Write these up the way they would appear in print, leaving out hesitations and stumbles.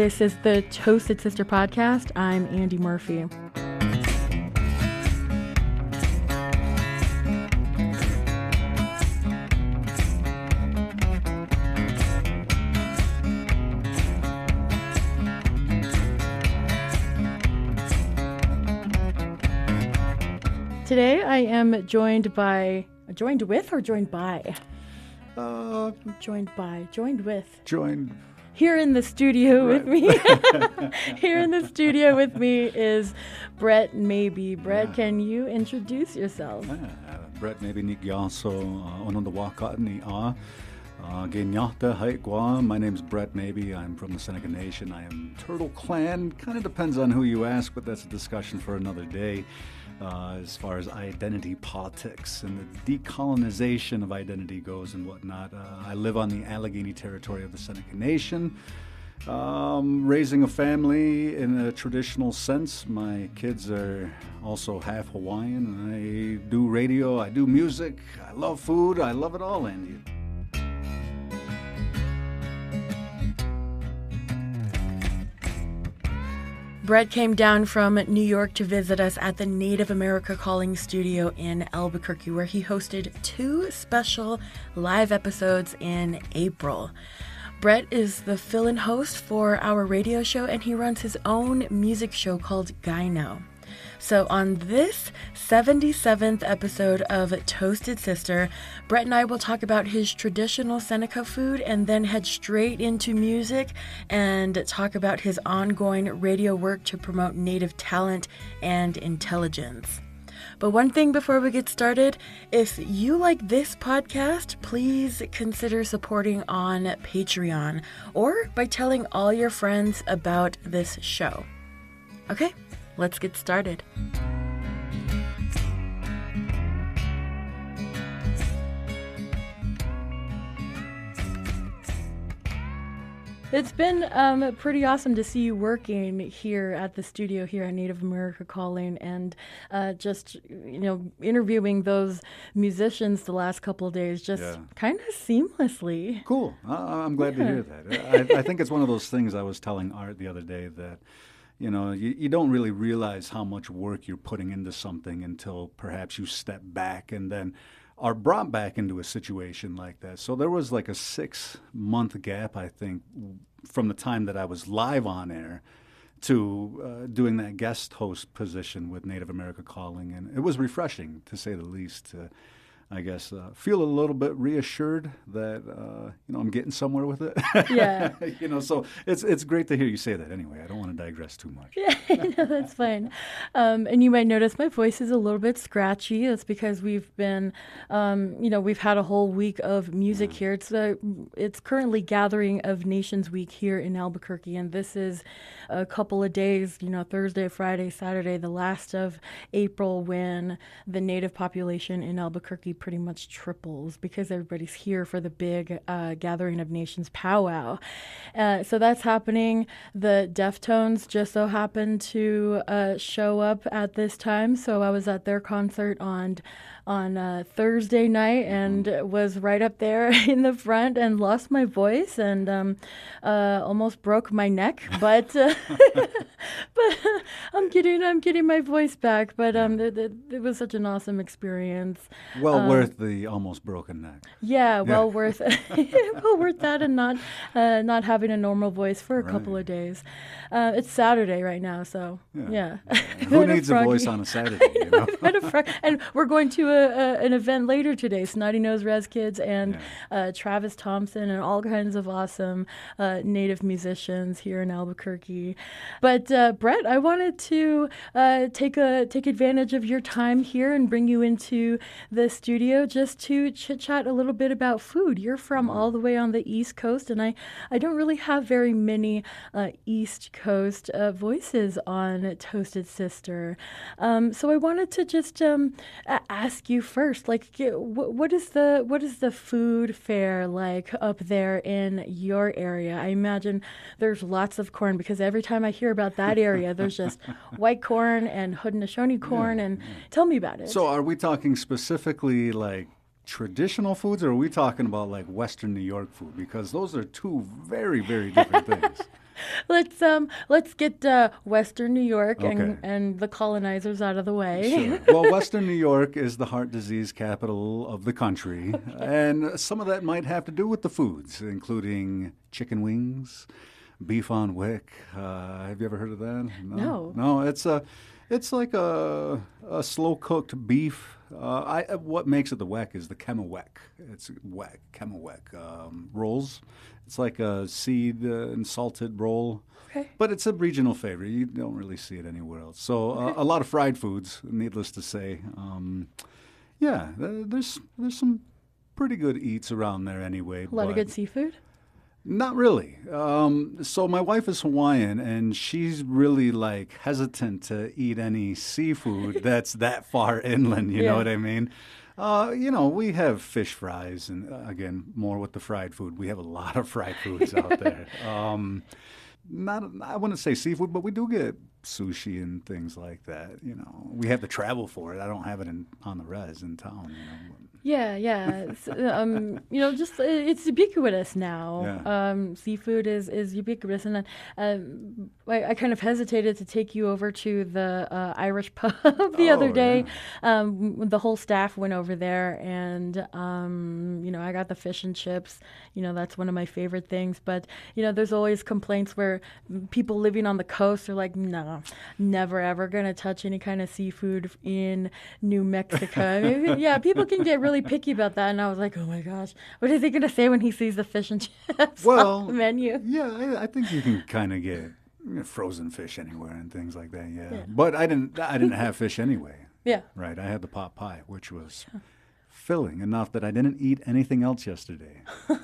This is the Toasted Sister podcast. I'm Andy Murphy. Today I am joined with. Here in the studio with me. Here in the studio with me is Brett Maybee. Brett, can you introduce yourself? Brett Maybee ni Gaënö on the waka ni a Gaënö haikwa. My name's Brett Maybee. I'm from the Seneca Nation. I am Turtle Clan. Kind of depends on who you ask, but that's a discussion for another day. As far as identity politics and the decolonization of identity goes and whatnot. I live on the Allegheny territory of the Seneca Nation, raising a family in a traditional sense. My kids are also half Hawaiian. I do radio, I do music, I love food, I love it all, Andy. Brett came down from New York to visit us at the Native America Calling studio in Albuquerque, where he hosted 2 special live episodes in April. Brett is the fill-in host for our radio show, and he runs his own music show called Gaënö. So on this 77th episode of Toasted Sister, Brett and I will talk about his traditional Seneca food and then head straight into music and talk about his ongoing radio work to promote Native talent and intelligence. But one thing before we get started, if you like this podcast, please consider supporting on Patreon or by telling all your friends about this show. Okay? Let's get started. It's been pretty awesome to see you working here at the studio here at Native America Calling and just, interviewing those musicians the last couple of days kind of seamlessly. Cool. I'm glad to hear that. I think it's one of those things I was telling Art the other day that you don't really realize how much work you're putting into something until perhaps you step back and then are brought back into a situation like that. So there was like a 6-month gap, I think, from the time that I was live on air to doing that guest host position with Native America Calling. And it was refreshing, to say the least, to I guess, feel a little bit reassured that, I'm getting somewhere with it. Yeah. So it's great to hear you say that anyway. I don't want to digress too much. Yeah, no, that's fine. And you might notice my voice is a little bit scratchy. That's because we've been, we've had a whole week of music here. It's currently Gathering of Nations Week here in Albuquerque, and this is a couple of days, Thursday, Friday, Saturday, the last of April, when the Native population in Albuquerque pretty much triples because everybody's here for the big Gathering of Nations powwow. So that's happening. The Deftones just so happened to show up at this time. So I was at their concert on Thursday night and was right up there in the front and lost my voice and almost broke my neck. But but I'm getting my voice back. But it was such an awesome experience. Well worth the almost broken neck. Yeah, well worth that, and not having a normal voice for a couple of days. It's Saturday right now, so yeah. Who needs a voice on a Saturday? And we're going to an event later today. Snotty Nose Res Kids and Travis Thompson and all kinds of awesome Native musicians here in Albuquerque. But Brett, I wanted to take advantage of your time here and bring you into the studio just to chit-chat a little bit about food. You're from all the way on the East Coast, and I don't really have very many East Coast voices on Toasted Sister. So I wanted to just ask you first, like, what is the food fare like up there in your area? I imagine there's lots of corn, because every time I hear about that area, there's just white corn and Haudenosaunee corn. Tell me about it. So are we talking specifically like traditional foods, or are we talking about like Western New York food? Because those are two very, very different things. Let's get Western New York Okay. and the colonizers out of the way. Sure. Well, Western New York is the heart disease capital of the country, and some of that might have to do with the foods, including chicken wings, beef on wick. Have you ever heard of that? No. No. It's like a slow cooked beef. What makes it the weck is the kemawek. It's weck, kemawek rolls. It's like a seed and salted roll. Okay. But it's a regional favorite. You don't really see it anywhere else. So a lot of fried foods, needless to say. There's some pretty good eats around there anyway. A lot of good seafood. Not really. So my wife is Hawaiian, and she's really like hesitant to eat any seafood that's that far inland. You know what I mean? We have fish fries, and again, more with the fried food. We have a lot of fried foods out there. I wouldn't say seafood, but we do get sushi and things like that. We have to travel for it. I don't have it on the res in town. Yeah. Just it's ubiquitous now. Yeah. Seafood is ubiquitous, and I kind of hesitated to take you over to the Irish pub the other day. Yeah. The whole staff went over there, and I got the fish and chips. That's one of my favorite things. But there's always complaints where people living on the coast are like, no, never ever gonna touch any kind of seafood in New Mexico. I mean, yeah, people can get really picky about that, and I was like, oh my gosh, what is he gonna say when he sees the fish and chips on the menu? Yeah, I think you can kind of get frozen fish anywhere and things like that. Yeah. But I didn't have fish anyway. Yeah. Right. I had the pot pie, which was filling enough that I didn't eat anything else yesterday.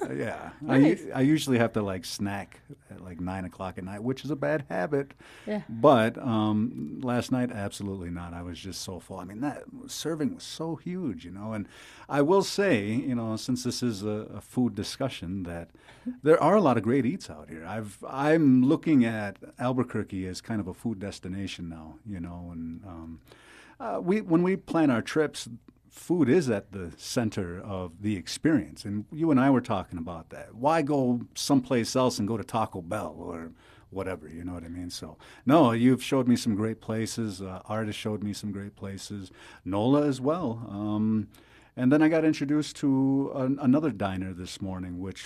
Yeah. Nice. I usually have to like snack at like 9 o'clock at night, which is a bad habit. Yeah. But last night, absolutely not. I was just so full. I mean, that serving was so huge, and I will say, since this is a food discussion, that there are a lot of great eats out here. I'm looking at Albuquerque as kind of a food destination now, and when we plan our trips, food is at the center of the experience. And you and I were talking about that. Why go someplace else and go to Taco Bell or whatever, you know what I mean? So, no, you've showed me some great places. Art has showed me some great places. Nola as well. And then I got introduced to another diner this morning, which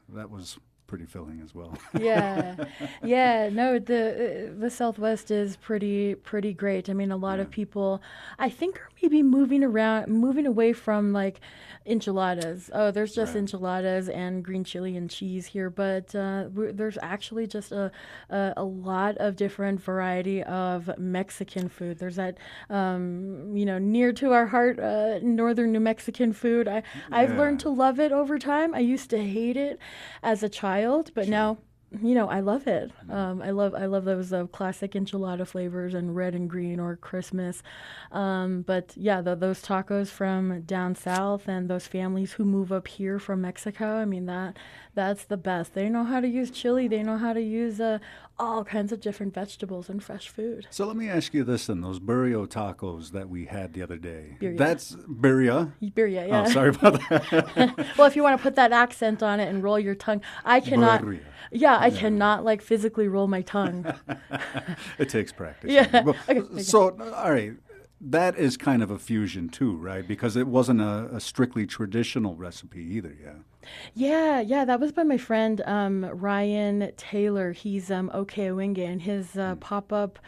that was pretty filling as well. Yeah. No, the Southwest is pretty great. I mean, a lot of people, I think, are maybe moving away from like enchiladas. Oh, there's just enchiladas and green chili and cheese here, but there's actually just a lot of different variety of Mexican food. There's that, near to our heart, northern New Mexican food. I've learned to love it over time. I used to hate it as a child, but now, I love it. I love those classic enchilada flavors and red and green or Christmas. But yeah, those tacos from down south and those families who move up here from Mexico. I mean, that's the best. They know how to use chili. They know how to use all kinds of different vegetables and fresh food. So let me ask you this then, those burrito tacos that we had the other day. Birria. That's birria? Birria, yeah. Oh, sorry about that. Well, if you want to put that accent on it and roll your tongue, I cannot. Birria. Yeah, I cannot like physically roll my tongue. It takes practice. Yeah. Okay. So, all right. That is kind of a fusion too, right? Because it wasn't a strictly traditional recipe either, yeah? Yeah, that was by my friend Ryan Taylor. He's Okewinge, and his pop-up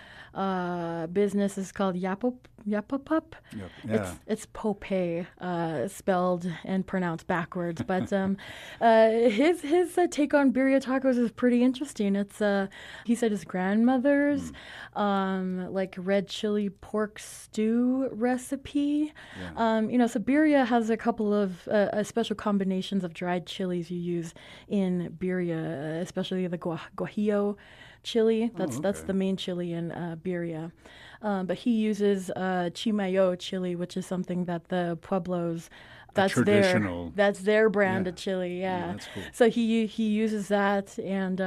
business is called Yapopup. Yep. Yeah. It's Pope, spelled and pronounced backwards. But his take on birria tacos is pretty interesting. It's he said his grandmother's like red chili pork stew recipe. Yeah. So birria has a couple of special combinations of dried chilies you use in birria, especially the guajillo chili. That's the main chili in birria. But he uses chimayo chili, which is something that the Pueblos, that's their brand of chili. Yeah. That's cool. So he uses that and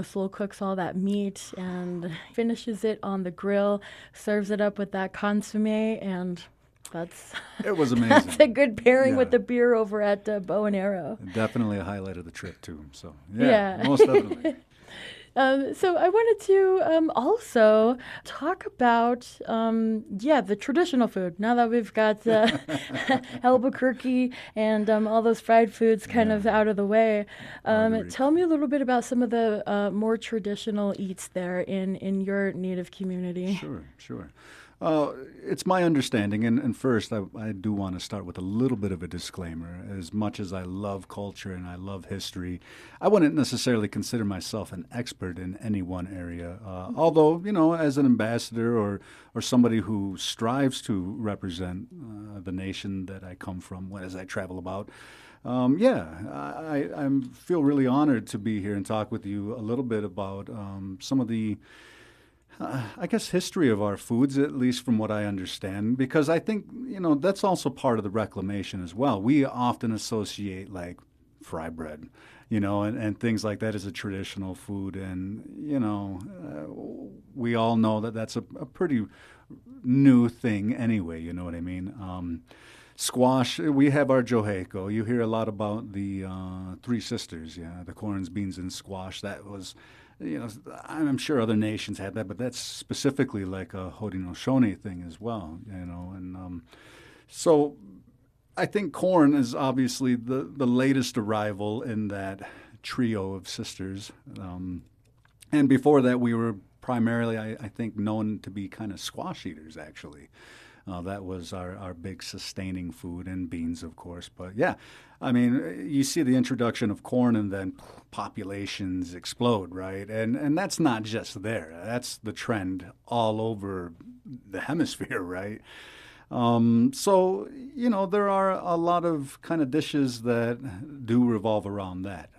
slow cooks all that meat and finishes it on the grill, serves it up with that consomme, and That's It was that's amazing. a good pairing with Yeah, the beer over at Bow and Arrow. definitely a highlight of the trip too. So yeah, Yeah. most definitely. So I wanted to also talk about, yeah, the traditional food. Now that we've got Albuquerque and all those fried foods kind Yeah, of out of the way, I would agree. tell me a little bit about some of the more traditional eats there in your native community. Sure, sure. It's my understanding, and first, I do want to start with a little bit of a disclaimer. As much as I love culture and I love history, I wouldn't necessarily consider myself an expert in any one area. Although, as an ambassador or somebody who strives to represent the nation that I come from as I travel about, yeah, I feel really honored to be here and talk with you a little bit about some of the I guess history of our foods, at least from what I understand, because I think, that's also part of the reclamation as well. We often associate like fry bread, and things like that as a traditional food. And, we all know that that's a pretty new thing anyway, you know what I mean? Squash, we have our Joheco. You hear a lot about the Three Sisters, yeah, the corns, beans, and squash. That was, you know, I'm sure other nations had that, but that's specifically like a Haudenosaunee thing as well, And so I think corn is obviously the latest arrival in that trio of sisters. And before that, we were primarily, I think, known to be kind of squash eaters, actually. That was our big sustaining food, and beans, of course. But yeah, I mean, you see the introduction of corn and then populations explode, right? And that's not just there. That's the trend all over the hemisphere, right? So, there are a lot of kind of dishes that do revolve around that.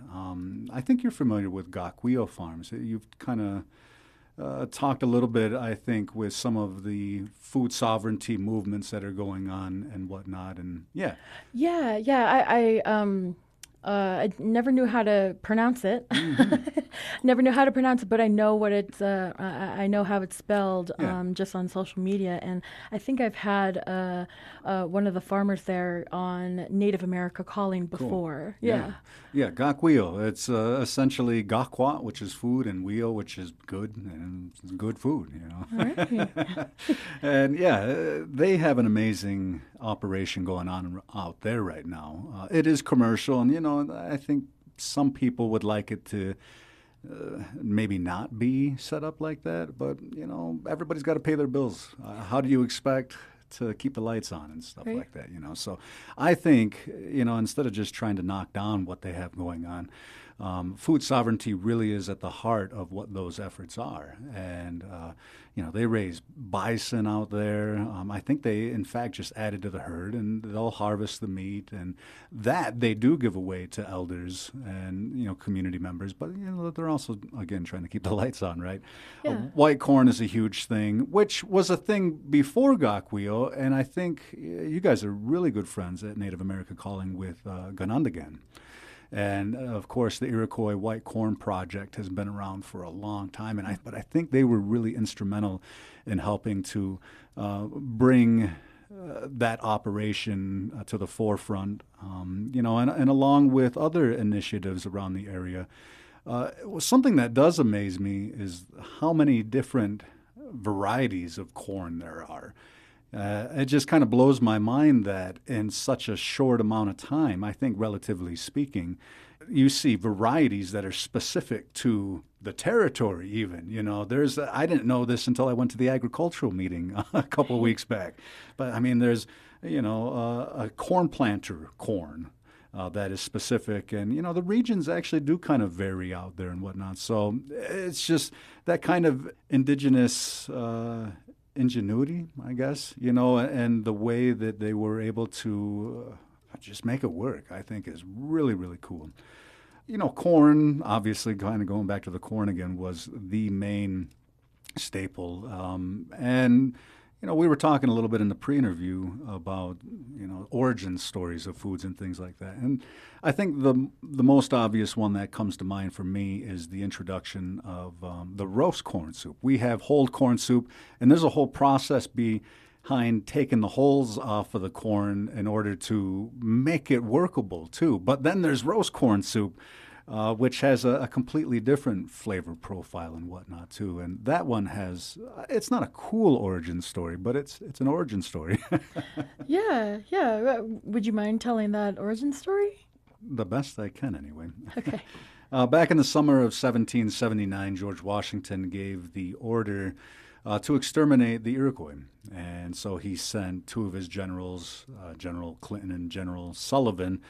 I think you're familiar with Gaënö farms. You've kind of talked a little bit, I think, with some of the food sovereignty movements that are going on and whatnot. And yeah. Yeah, yeah. I never knew how to pronounce it. Hmm. Never knew how to pronounce it, but I know what it's. I know how it's spelled Yeah. just on social media, and I think I've had one of the farmers there on Native America Calling Cool. before. Yeah. Yeah. Yeah, gakwio. It's essentially gakwa, which is food, and wio, which is good, and it's good food. All right. And yeah, they have an amazing operation going on out there right now. It is commercial, and I think some people would like it to maybe not be set up like that, but everybody's got to pay their bills. How do you expect to keep the lights on and stuff Right. like that? So I think, instead of just trying to knock down what they have going on, food sovereignty really is at the heart of what those efforts are. And, they raise bison out there. I think they, in fact, just added to the herd, and they'll harvest the meat. And that they do give away to elders and, community members. But, they're also, again, trying to keep the lights on, right? Yeah. White corn is a huge thing, which was a thing before Gakwio. And I think you guys are really good friends at Native America Calling with Ganundagan. And of course, the Iroquois White Corn Project has been around for a long time, but I think they were really instrumental in helping to bring that operation to the forefront. And along with other initiatives around the area, something that does amaze me is how many different varieties of corn there are. It just kind of blows my mind that in such a short amount of time, I think relatively speaking, you see varieties that are specific to the territory even. I didn't know this until I went to the agricultural meeting a couple of weeks back. But I mean, there's, a corn planter corn. That is specific, and the regions actually do kind of vary out there and whatnot. So it's just that kind of indigenous ingenuity, I guess, and the way that they were able to just make it work, I think is really, really cool. Corn, obviously, kind of going back to the corn again, was the main staple. And we were talking a little bit in the pre-interview about, origin stories of foods and things like that. And I think the most obvious one that comes to mind for me is the introduction of the roast corn soup. We have whole corn soup, and there's a whole process behind taking the hulls off of the corn in order to make it workable too. But then there's roast corn soup, which has a completely different flavor profile and whatnot too. And that one has, it's not a cool origin story, but it's an origin story. Yeah, yeah. Would you mind telling that origin story? The best I can, anyway. Okay. Back in the summer of 1779, George Washington gave the order to exterminate the Iroquois. And so he sent two of his generals, General Clinton and General Sullivan,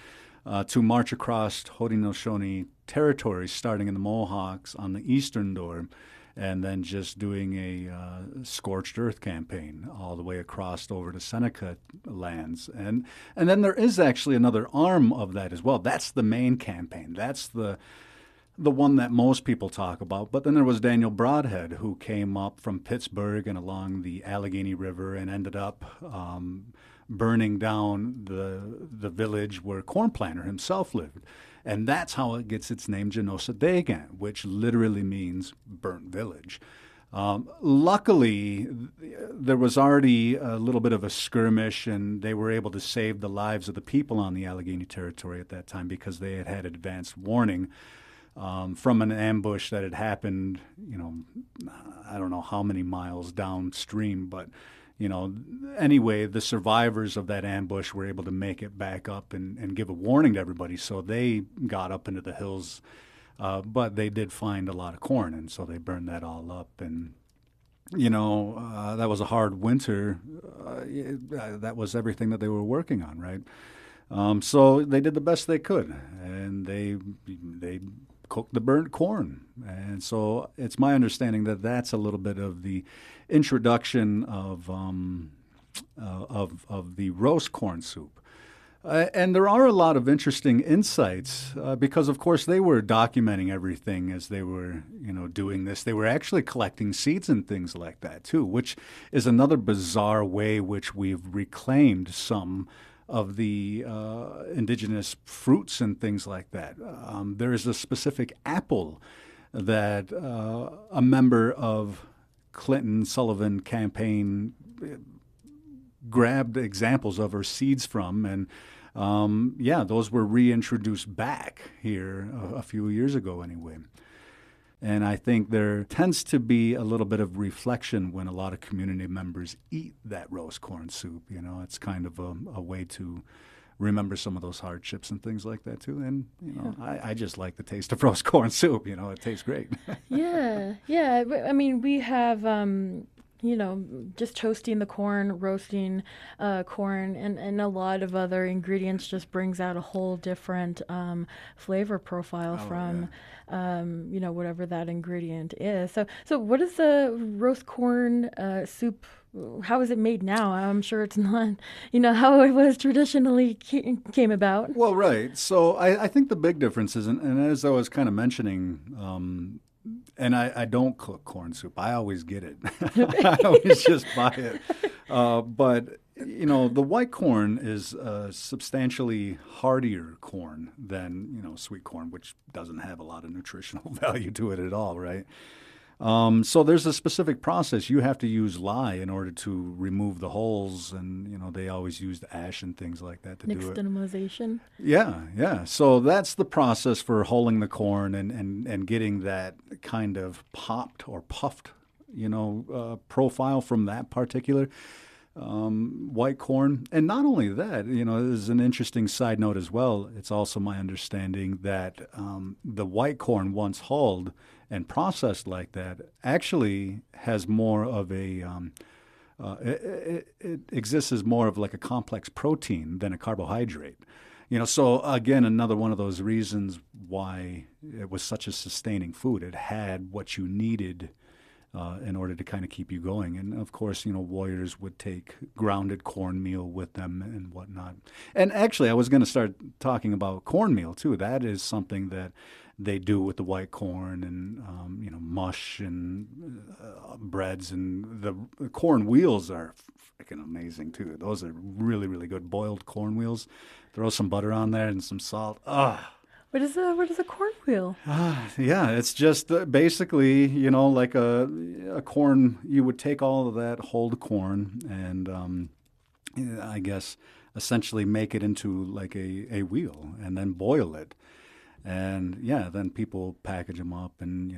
to march across Haudenosaunee territory, starting in the Mohawks on the eastern door, and then just doing a scorched earth campaign all the way across over to Seneca lands. And then there is actually another arm of that as well. That's the main campaign. That's the one that most people talk about. But then there was Daniel Broadhead, who came up from Pittsburgh and along the Allegheny River and ended up burning down the village where Cornplanter himself lived. And that's how it gets its name, Genosadegan, which literally means burnt village. Luckily, there was already a little bit of a skirmish, and they were able to save the lives of the people on the Allegheny territory at that time because they had advanced warning from an ambush that had happened, I don't know how many miles downstream, but, anyway, the survivors of that ambush were able to make it back up and give a warning to everybody. So they got up into the hills, but they did find a lot of corn, and so they burned that all up. And, that was a hard winter. That was everything that they were working on, right? So they did the best they could, and they cooked the burnt corn. And so it's my understanding that that's a little bit of the introduction of the roast corn soup. And there are a lot of interesting insights because, of course, they were documenting everything as they were, doing this. They were actually collecting seeds and things like that too, which is another bizarre way which we've reclaimed some of the indigenous fruits and things like that. There is a specific apple that a member of Clinton Sullivan campaign grabbed examples of or seeds from, and those were reintroduced back here a few years ago anyway. And I think there tends to be a little bit of reflection when a lot of community members eat that roast corn soup. It's kind of a way to remember some of those hardships and things like that too. And, I just like the taste of roast corn soup. It tastes great. Yeah, yeah. I mean, we have, just toasting the corn, roasting corn, and a lot of other ingredients just brings out a whole different flavor profile from, whatever that ingredient is. So what is the roast corn soup? How is it made now? I'm sure it's not, how it was traditionally came about. Well, right. So I think the big difference is, and as I was kind of mentioning, and I don't cook corn soup. I always get it. I always just buy it. But, the white corn is substantially hardier corn than, sweet corn, which doesn't have a lot of nutritional value to it at all, right? So there's a specific process. You have to use lye in order to remove the holes, and they always used ash and things like that to do it. Nixtamalization. Yeah. So that's the process for hulling the corn and getting that kind of popped or puffed, profile from that particular white corn. And not only that, there's an interesting side note as well. It's also my understanding that the white corn, once hulled and processed like that, actually has more of a it exists as more of like a complex protein than a carbohydrate. So again, another one of those reasons why it was such a sustaining food. It had what you needed in order to kind of keep you going. And of course, warriors would take grounded cornmeal with them and whatnot. And actually, I was going to start talking about cornmeal too. That is something that they do with the white corn and, mush and breads. And the corn wheels are freaking amazing too. Those are really, really good boiled corn wheels. Throw some butter on there and some salt. Ah. What is a cornmeal? Yeah, it's just basically, like a corn. You would take all of that hulled corn and yeah, I guess essentially make it into like a wheel and then boil it. And yeah, then people package them up and,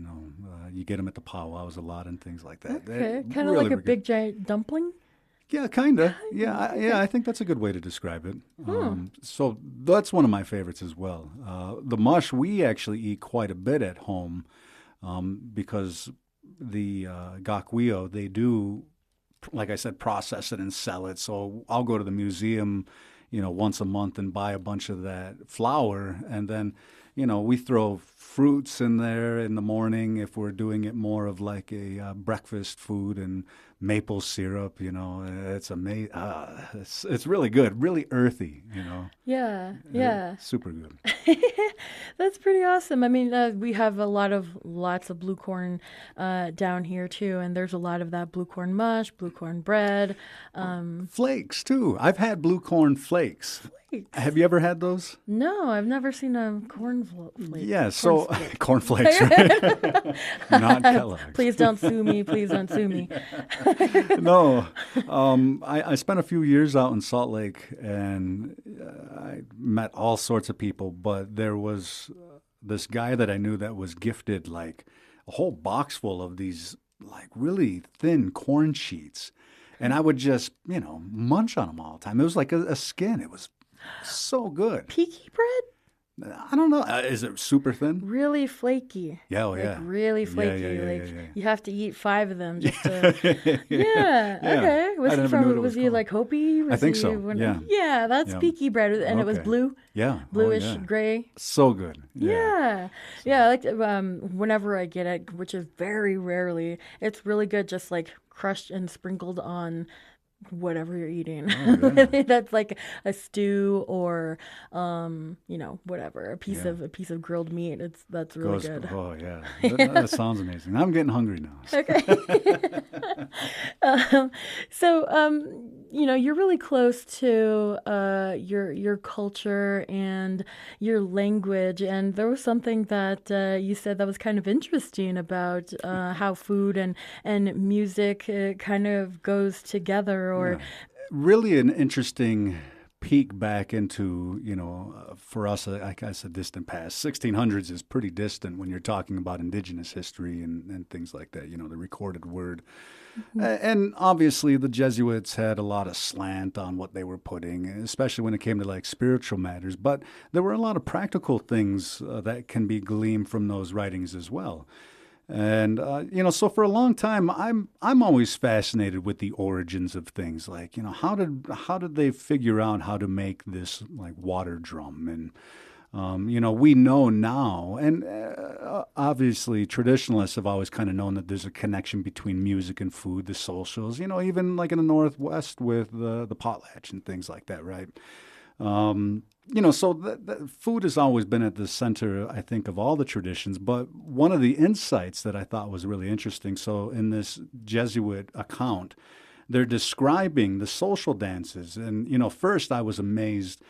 you get them at the powwows a lot and things like that. They're Okay, kind of really, like a really good. big giant dumpling. Yeah, kind of. Yeah, Okay. I think that's a good way to describe it. Hmm. So that's one of my favorites as well. The mush we actually eat quite a bit at home because the gakuio, they do, like I said, process it and sell it. So I'll go to the museum, once a month and buy a bunch of that flour. And then, we throw fruits in there in the morning if we're doing it more of like a breakfast food and maple syrup, it's amazing. It's really good, really earthy. Yeah, yeah. Super good. That's pretty awesome. I mean, we have lots of blue corn down here too, and there's a lot of that blue corn mush, blue corn bread. Flakes too. I've had blue corn flakes. Flakes. Have you ever had those? No, I've never seen a flake. Yeah, Corn so flake. cornflakes, right? Not Kellogg's. Please don't sue me. Please don't sue me. No, I spent a few years out in Salt Lake and I met all sorts of people, but there was this guy that I knew that was gifted like a whole box full of these like really thin corn sheets. And I would just, munch on them all the time. It was like a skin. It was so good. Peaky bread? I don't know. Is it super thin? Really flaky. Yeah, oh Like yeah. really Yeah, flaky. yeah, yeah, Like yeah, you have to eat five of them just to. yeah. Yeah. Yeah. Okay. Was I he never knew what from? it Was was he called. like Hopi? I Was think he so. one? Yeah. Yeah. That's Yeah. peaky bread, and it was Okay. blue, Yeah. Oh, bluish yeah. gray. So good. Yeah. Yeah. So, Yeah. I like whenever I get it, which is very rarely. It's really good, just like crushed and sprinkled on whatever you're eating. oh, yeah. That's like a stew or whatever, Yeah. a piece of grilled meat. That's really Goes, good. oh, yeah. That sounds amazing. I'm getting hungry now. Okay. um, so you're really close to your culture and your language, and there was something that you said that was kind of interesting about how food and music kind of goes together, or Yeah. Really an interesting peek back into, for us, I guess a distant past. 1600s is pretty distant when you're talking about indigenous history and things like that, the recorded word. And obviously the Jesuits had a lot of slant on what they were putting, especially when it came to like spiritual matters. But there were a lot of practical things that can be gleaned from those writings as well. And so for a long time, I'm always fascinated with the origins of things. Like, how did they figure out how to make this like water drum? And we know now, and obviously traditionalists have always kind of known that there's a connection between music and food, the socials. Even like in the Northwest with the potlatch and things like that, right? So food has always been at the center, I think, of all the traditions. But one of the insights that I thought was really interesting, so in this Jesuit account, they're describing the social dances. And, first I was amazed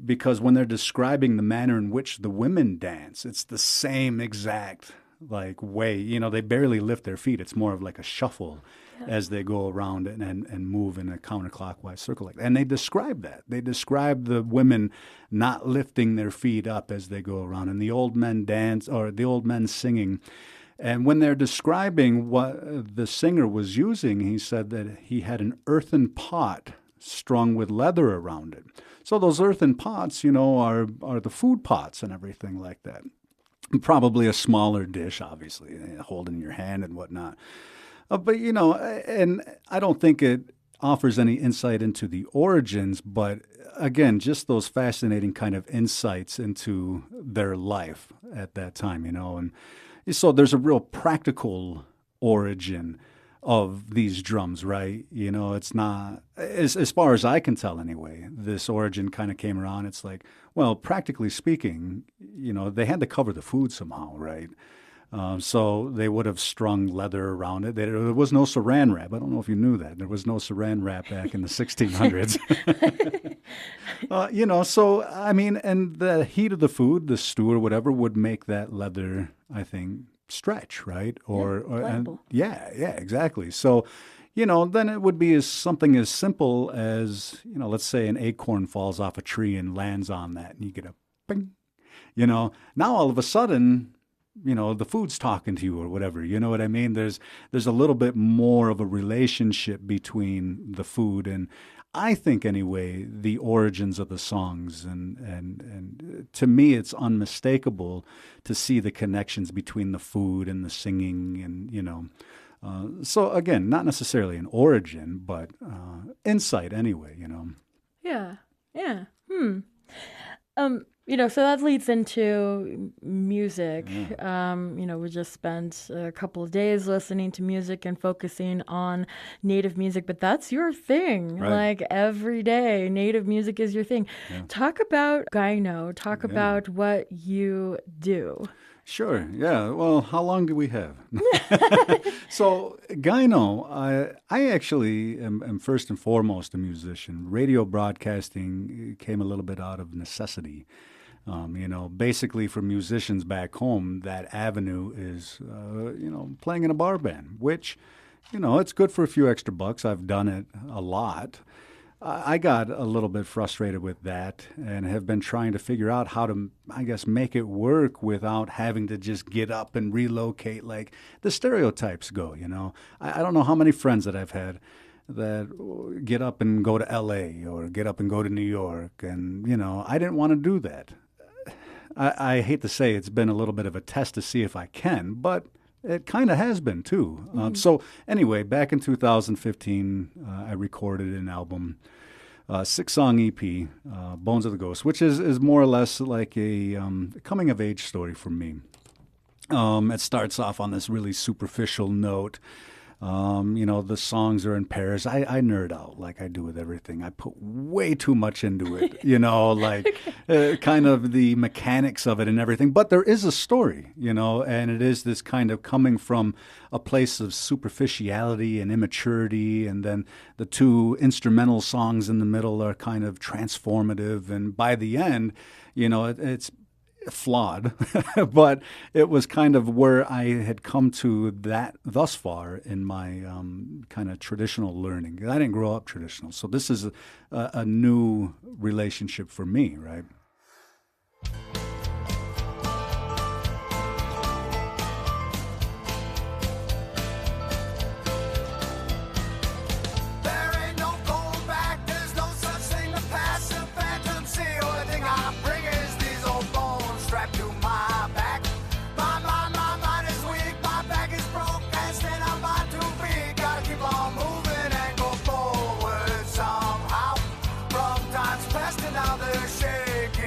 because when they're describing the manner in which the women dance, it's the same exact like way. They barely lift their feet. It's more of like a shuffle as they go around and move in a counterclockwise circle like that. And they describe that. They describe the women not lifting their feet up as they go around, and the old men dance, or the old men singing. And when they're describing what the singer was using, he said that he had an earthen pot strung with leather around it. So those earthen pots, are the food pots and everything like that. Probably a smaller dish, obviously, holding in your hand and whatnot. But, and I don't think it offers any insight into the origins, but again, just those fascinating kind of insights into their life at that time, and so there's a real practical origin of these drums, right? It's not, as far as I can tell anyway, this origin kind of came around. It's like, well, practically speaking, they had to cover the food somehow, right? So they would have strung leather around it. There was no saran wrap. I don't know if you knew that. There was no saran wrap back in the 1600s. So, I mean, and the heat of the food, the stew or whatever, would make that leather, I think, stretch, right? Yeah, exactly. So, then it would be something as simple as, let's say an acorn falls off a tree and lands on that, and you get a bing. Now all of a sudden, the food's talking to you or whatever. You know what I mean? There's a little bit more of a relationship between the food and, I think anyway, the origins of the songs, and to me it's unmistakable to see the connections between the food and the singing, and so again, not necessarily an origin, but insight anyway. Yeah. Yeah. So that leads into music. Yeah. We just spent a couple of days listening to music and focusing on native music, but that's your thing. Right. Like every day, native music is your thing. Yeah. Talk about Gaënö. Talk about what you do. Sure. Yeah. Well, how long do we have? So, Gaënö, I actually am first and foremost a musician. Radio broadcasting came a little bit out of necessity. Basically for musicians back home, that avenue is, playing in a bar band, which, it's good for a few extra bucks. I've done it a lot. I got a little bit frustrated with that and have been trying to figure out how to, I guess, make it work without having to just get up and relocate like the stereotypes go, I don't know how many friends that I've had that get up and go to LA or get up and go to New York. And, I didn't want to do that. I hate to say it's been a little bit of a test to see if I can, but it kind of has been too. So anyway, back in 2015, I recorded an album, 6-song EP, Bones of the Ghost, which is more or less like a coming-of-age story for me. It starts off on this really superficial note. The songs are in pairs. I nerd out like I do with everything. I put way too much into it, kind of the mechanics of it and everything. But there is a story, and it is this kind of coming from a place of superficiality and immaturity. And then the two instrumental songs in the middle are kind of transformative. And by the end, it's flawed, but it was kind of where I had come to that thus far in my kind of traditional learning. I didn't grow up traditional, so this is a new relationship for me, right? Past and now they're shaking.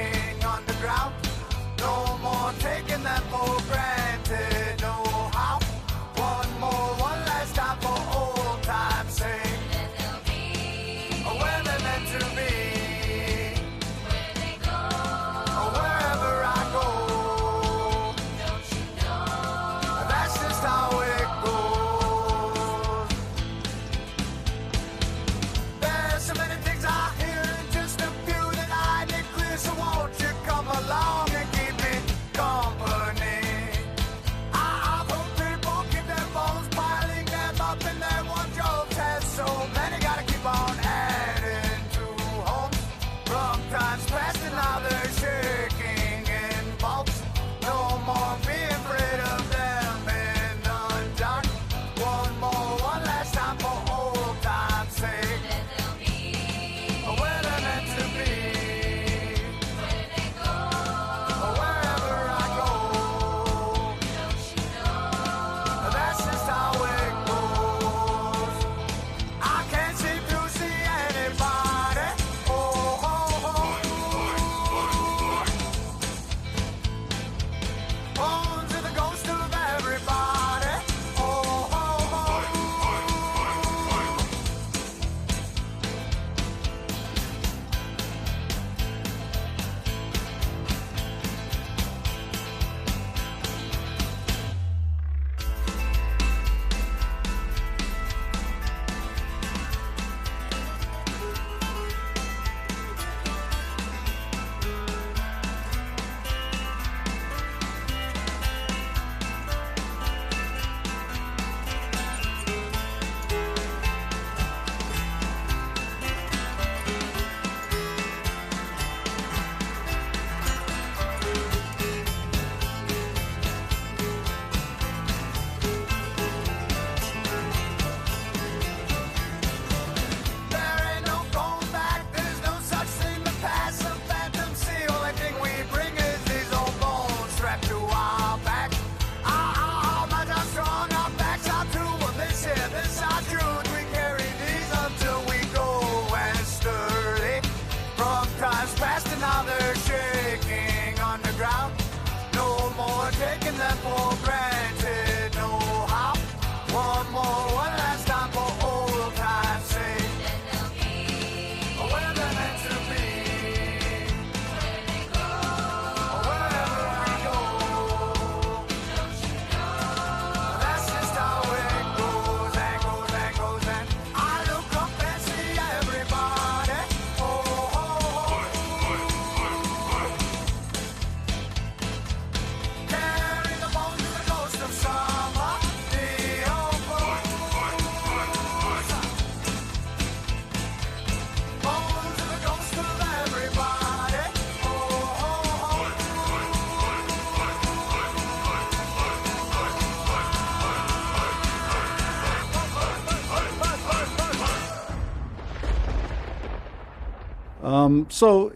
So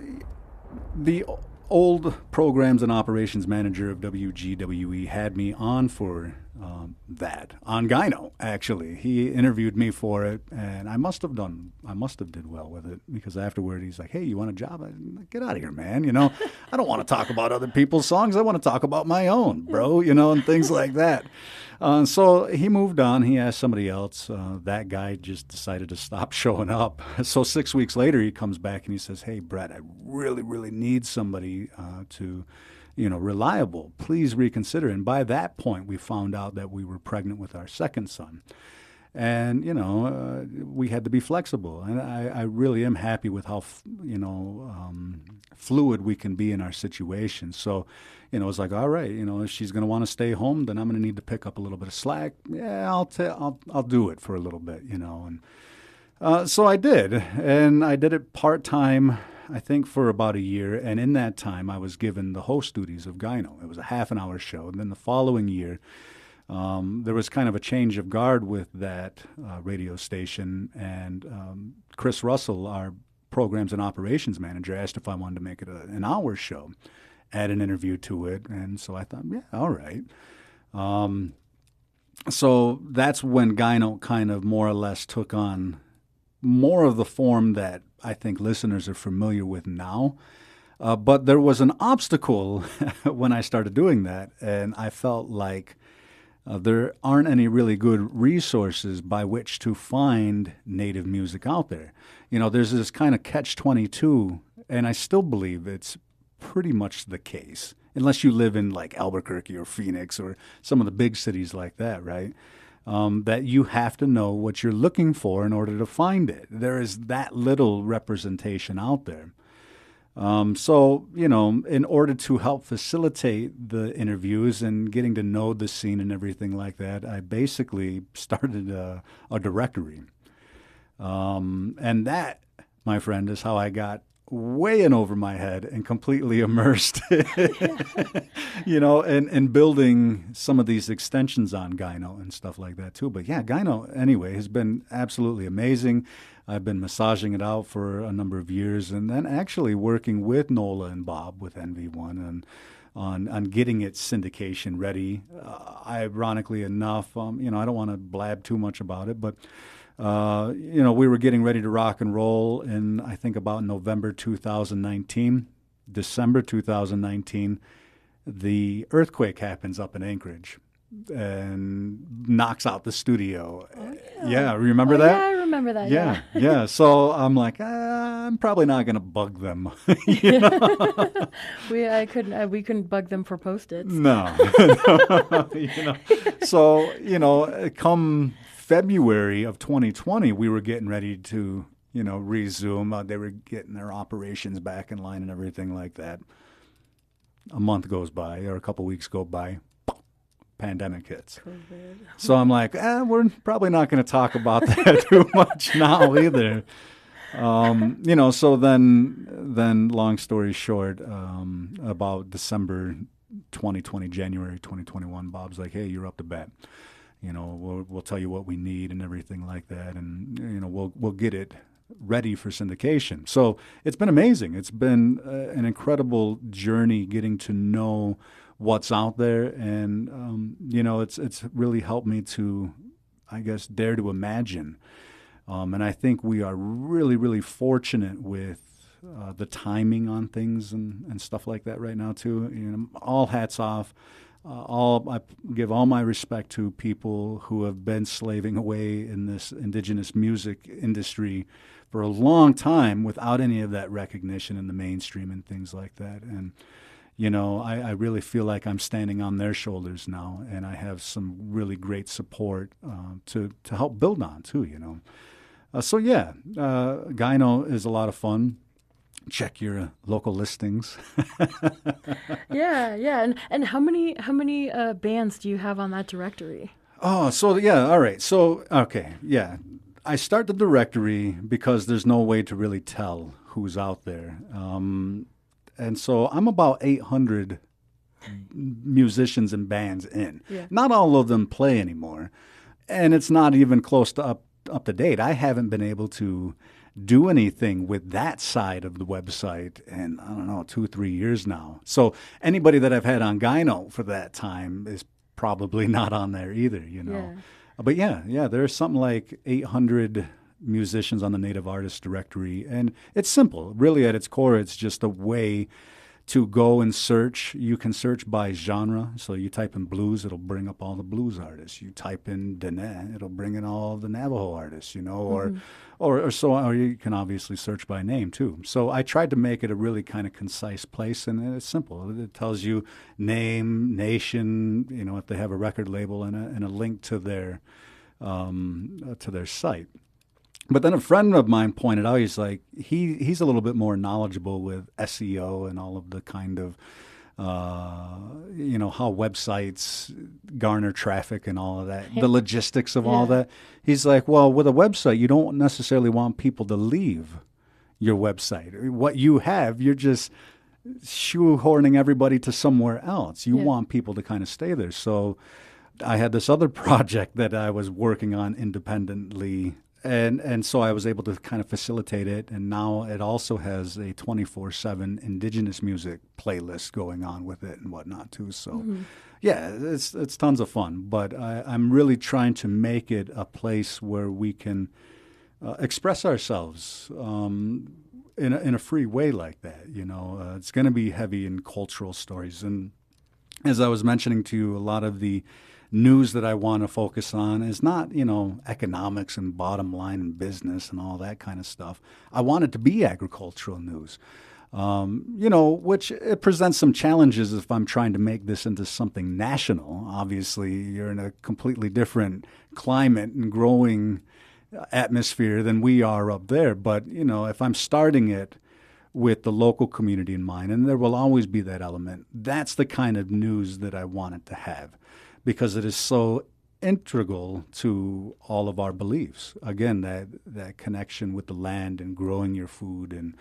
the old programs and operations manager of WGWE had me on for that on Gaënö. Actually, he interviewed me for it, and I must have did well with it, because afterward he's like, "Hey, you want a job?" Get out of here, man. I don't want to talk about other people's songs. I want to talk about my own, bro. And things like that. So he moved on. He asked somebody else. That guy just decided to stop showing up. So 6 weeks later, he comes back and he says, "Hey, Brett, I really, really need somebody to, reliable. Please reconsider." And by that point, we found out that we were pregnant with our second son. And, we had to be flexible. And I really am happy with how, fluid we can be in our situation. So, it's like, all right, if she's going to want to stay home, then I'm going to need to pick up a little bit of slack. Yeah, I'll do it for a little bit, And so I did. And I did it part-time, I think, for about a year. And in that time, I was given the host duties of Gaënö. It was a half-an-hour show. And then the following year, there was kind of a change of guard with that radio station, and Chris Russell, our programs and operations manager, asked if I wanted to make it an hour show, add an interview to it, and so I thought, yeah, all right. So that's when Gaënö kind of more or less took on more of the form that I think listeners are familiar with now. But there was an obstacle when I started doing that, and I felt like there aren't any really good resources by which to find native music out there. There's this kind of catch-22, and I still believe it's pretty much the case, unless you live in like Albuquerque or Phoenix or some of the big cities like that, right? That you have to know what you're looking for in order to find it. There is that little representation out there. So, in order to help facilitate the interviews and getting to know the scene and everything like that, I basically started a directory. And that, my friend, is how I got way in over my head and completely immersed, and building some of these extensions on Gaënö and stuff like that too. But yeah, Gaënö, anyway, has been absolutely amazing. I've been massaging it out for a number of years, and then actually working with Nola and Bob with NV1 and on getting its syndication ready. Ironically enough, I don't want to blab too much about it, but we were getting ready to rock and roll in, I think, about November 2019. December 2019, the earthquake happens up in Anchorage and knocks out the studio. Oh, yeah. Remember that? Yeah, I remember that. Yeah. So I'm like, I'm probably not going to bug them. We couldn't bug them for Post-its. No. So, come February of 2020, we were getting ready to, resume. They were getting their operations back in line and everything like that. A month goes by, or a couple weeks go by. Pandemic hits. COVID. So I'm like, we're probably not going to talk about that too much now either. So then long story short, about December 2020, January 2021, Bob's like, "Hey, you're up to bat. We'll tell you what we need and everything like that, and we'll get it ready for syndication." So it's been amazing. It's been an incredible journey getting to know what's out there, and it's really helped me to, I guess, dare to imagine. And I think we are really, really fortunate with the timing on things and stuff like that right now too. All hats off. I give all my respect to people who have been slaving away in this indigenous music industry for a long time without any of that recognition in the mainstream and things like that. And I really feel like I'm standing on their shoulders now, and I have some really great support to help build on too. Gaënö is a lot of fun. Check your local listings. Yeah. And how many bands do you have on that directory? Oh, so yeah, all right. So okay, yeah. I start the directory because there's no way to really tell who's out there. And so I'm about 800 musicians and bands in. Yeah. Not all of them play anymore. And it's not even close to up up to date. I haven't been able to do anything with that side of the website in, I don't know, 2-3 years now. So anybody that I've had on Gaënö for that time is probably not on there either, you know. Yeah. But yeah, there's something like 800 musicians on the Native Artist Directory. And it's simple. Really, at its core, it's just a way to go and search. You can search by genre. So you type in blues, it'll bring up all the blues artists. You type in Dene, it'll bring in all the Navajo artists, you know, or so, or you can obviously search by name too. So I tried to make it a really kind of concise place, and it's simple. It tells you name, nation, you know, if they have a record label, and a link to their site. But then a friend of mine pointed out, he's like, he's a little bit more knowledgeable with SEO and all of the kind of, you know, how websites garner traffic and all of that, the logistics of all that. He's like, well, with a website, you don't necessarily want people to leave your website. What you have, you're just shoehorning everybody to somewhere else. You want people to kind of stay there. So I had this other project that I was working on independently. And so I was able to kind of facilitate it, and now it also has a 24/7 indigenous music playlist going on with it and whatnot too. So, yeah, it's tons of fun. But I'm really trying to make it a place where we can express ourselves in a free way like that. You know, it's going to be heavy in cultural stories, and as I was mentioning to you, a lot of the news that I want to focus on is not, you know, economics and bottom line and business and all that kind of stuff. I want it to be agricultural news, you know, which it presents some challenges if I'm trying to make this into something national. Obviously, you're in a completely different climate and growing atmosphere than we are up there. But, you know, if I'm starting it with the local community in mind, and there will always be that element, that's the kind of news that I want it to have, because it is so integral to all of our beliefs. Again, that connection with the land and growing your food, and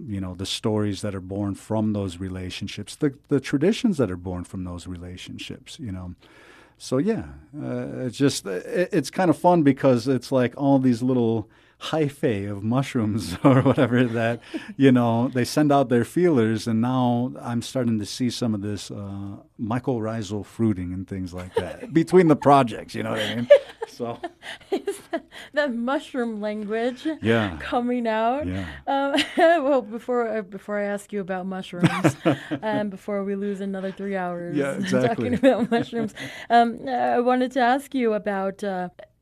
you know, the stories that are born from those relationships, the traditions that are born from those relationships, you know. So yeah, it's kind of fun because it's like all these little hyphae of mushrooms or whatever that, you know, they send out their feelers, and now I'm starting to see some of this mycorrhizal fruiting and things like that between the projects, you know what I mean? So Is that mushroom language coming out? Yeah. Well, before I ask you about mushrooms, before we lose another 3 hours talking about mushrooms, I wanted to ask you about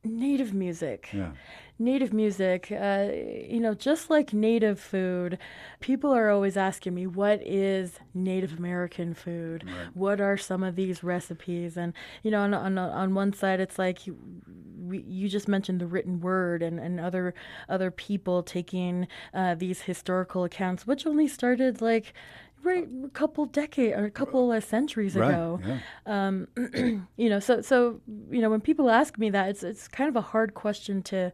Native music. Yeah. Native music, you know, just like Native food, people are always asking me, what is Native American food? Right. What are some of these recipes? And, you know, on one side, it's like you just mentioned the written word, and other people taking these historical accounts, which only started like a couple decades or a couple of centuries ago. Yeah. You know, so you know, when people ask me that, it's kind of a hard question to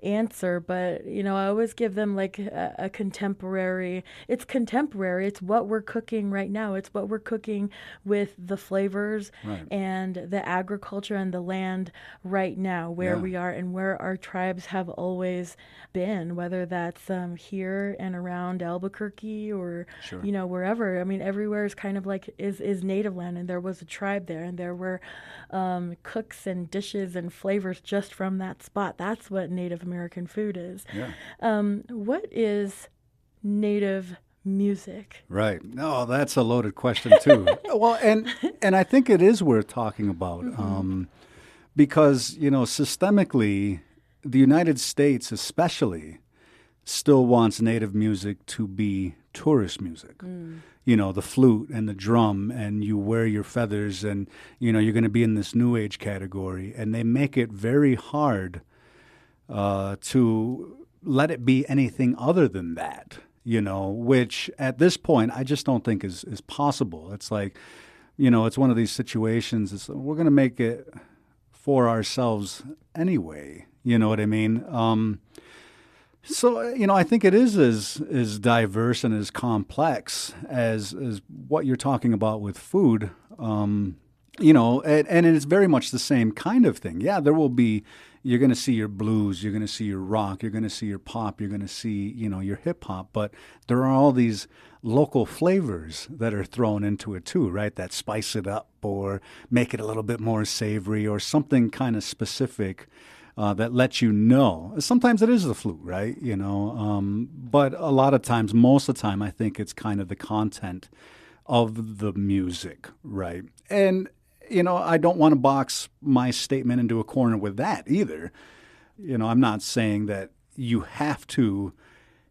answer, but you know, I always give them like a contemporary. It's contemporary. It's what we're cooking right now. It's what we're cooking with the flavors and the agriculture and the land right now, where we are and where our tribes have always been, whether that's here and around Albuquerque or you know, wherever. I mean, everywhere is kind of like is native land, and there was a tribe there, and there were cooks and dishes and flavors just from that spot. That's what Native American food is. What is Native music? Right. No, that's a loaded question too. Well, and I think it is worth talking about because, you know, systemically, the United States especially still wants Native music to be tourist music. You know, the flute and the drum, and you wear your feathers, and, you know, you're going to be in this new age category. And they make it very hard to let it be anything other than that, you know, which at this point I just don't think is possible. It's like, you know, it's one of these situations. It's, we're going to make it for ourselves anyway. You know what I mean? So, you know, I think it is as diverse and as complex as what you're talking about with food, you know, and it's very much the same kind of thing. Yeah, there will be, you're going to see your blues, you're going to see your rock, you're going to see your pop, you're going to see, your hip hop. But there are all these local flavors that are thrown into it too, right? That spice it up or make it a little bit more savory or something kind of specific that lets you know. Sometimes it is the flute, right? But a lot of times, most of the time, I think it's kind of the content of the music, right? And, I don't want to box my statement into a corner with that either. I'm not saying that you have to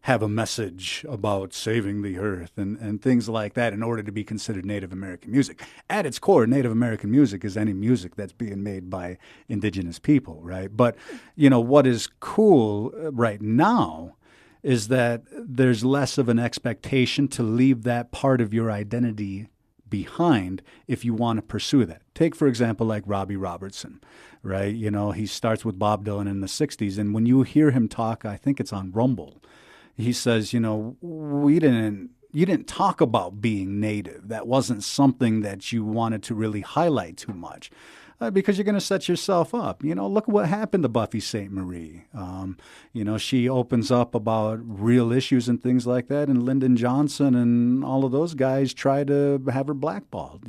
have a message about saving the earth and things like that in order to be considered Native American music. At its core, Native American music is any music that's being made by indigenous people, right? But, what is cool right now is that there's less of an expectation to leave that part of your identity behind if you want to pursue that. Take, for example, like Robbie Robertson, right? He starts with Bob Dylan in the 60s, and when you hear him talk, I think it's on Rumble, he says, you didn't talk about being Native. That wasn't something that you wanted to really highlight too much. Because you're going to set yourself up. Look what happened to Buffy St. Marie. She opens up about real issues and things like that, and Lyndon Johnson and all of those guys try to have her blackballed.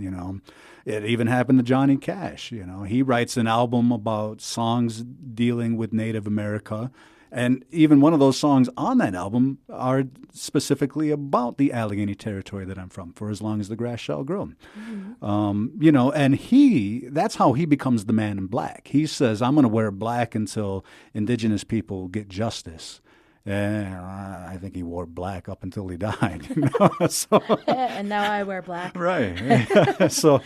It even happened to Johnny Cash. He writes an album about songs dealing with Native America. And even one of those songs on that album are specifically about the Allegheny territory that I'm from, For As Long As the Grass Shall Grow. Mm-hmm. And that's how he becomes the man in black. He says, I'm going to wear black until indigenous people get justice. And I think he wore black up until he died. So, and now I wear black. Right. So,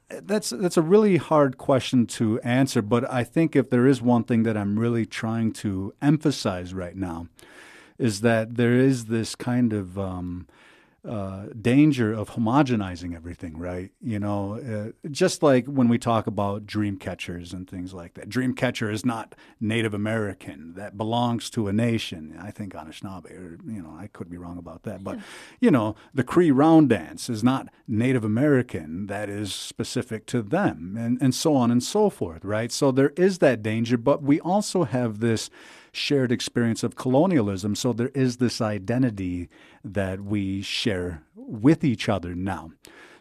that's a really hard question to answer, but I think if there is one thing that I'm really trying to emphasize right now is that there is this kind of danger of homogenizing everything, right? Just like when we talk about dream catchers and things like that. Dream catcher is not Native American. That belongs to a nation. I think Anishinaabe, or, I could be wrong about that. But, the Cree round dance is not Native American. That is specific to them, and so on and so forth, right? So there is that danger, but we also have this shared experience of colonialism. So there is this identity that we share with each other now.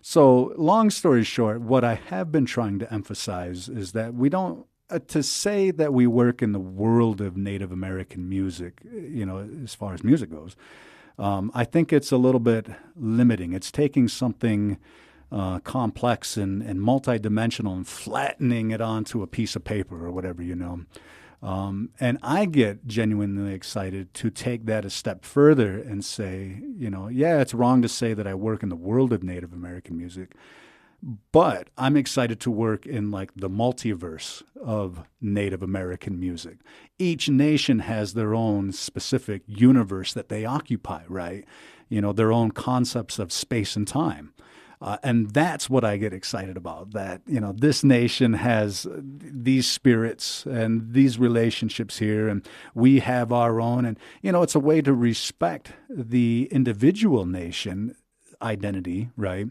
So long story short, what I have been trying to emphasize is that we don't, to say that we work in the world of Native American music, as far as music goes, I think it's a little bit limiting. It's taking something complex and multidimensional and flattening it onto a piece of paper or whatever, And I get genuinely excited to take that a step further and say, yeah, it's wrong to say that I work in the world of Native American music, but I'm excited to work in like the multiverse of Native American music. Each nation has their own specific universe that they occupy, right? Their own concepts of space and time. And that's what I get excited about, that, this nation has these spirits and these relationships here, and we have our own. And, it's a way to respect the individual nation identity, right,